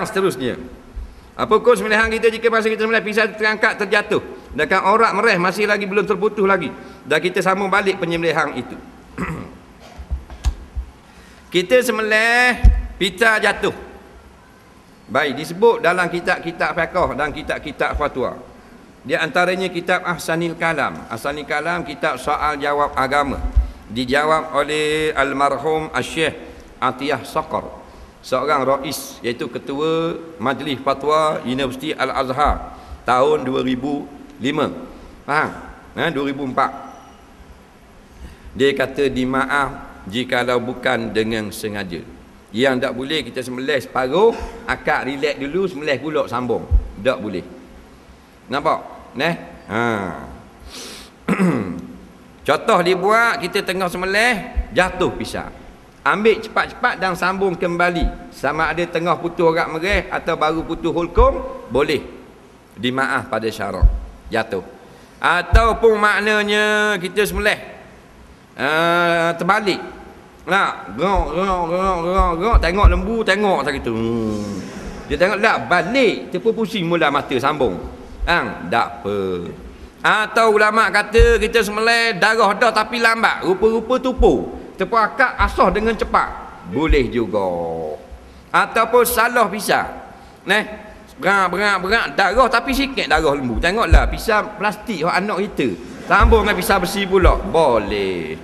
seterusnya. Apa hukum sembelihan kita jika masa kita sembelih pisau terangkat terjatuh, sedangkan orak mereh masih lagi belum terputus lagi, dan kita sambung balik penyembelihan itu? Kita sembelih pita jatuh, baik disebut dalam kitab-kitab fiqh dan kitab-kitab fatwa. Di antaranya kitab Ahsanil Kalam. Ahsanil Kalam kitab soal jawab agama, dijawab oleh almarhum Syekh Atiyah Saqar, seorang rais, iaitu ketua Majlis Fatwa Universiti Al-Azhar tahun 2005. Faham? 2004. Dia kata dimaaf jikalau bukan dengan sengaja. Yang tak boleh kita sembelih separuh, akak relax dulu, sembelih pula sambung. Tak boleh. Nampak? Contoh dibuat, kita tengah sembelih, jatuh pisau. Ambil cepat-cepat dan sambung kembali. Sama ada tengah putus orak mereh atau baru putus hulkum, boleh. Dimaaf pada syarak. Jatuh. Ataupun maknanya kita sembelih terbalik. Nak gerok, tengok lembu, tengok tak gitu. Dia tengok tak balik, terpusing mula mata sambung. Tak apa. Atau ulama kata kita sembelih darah dah tapi lambat, rupa-rupa tupu, terpakak asah dengan cepat, boleh juga. Ataupun salah pisau, berat darah tapi sikit darah lembu, tengoklah pisau plastik anak kita sambung dengan pisau besi pula, boleh.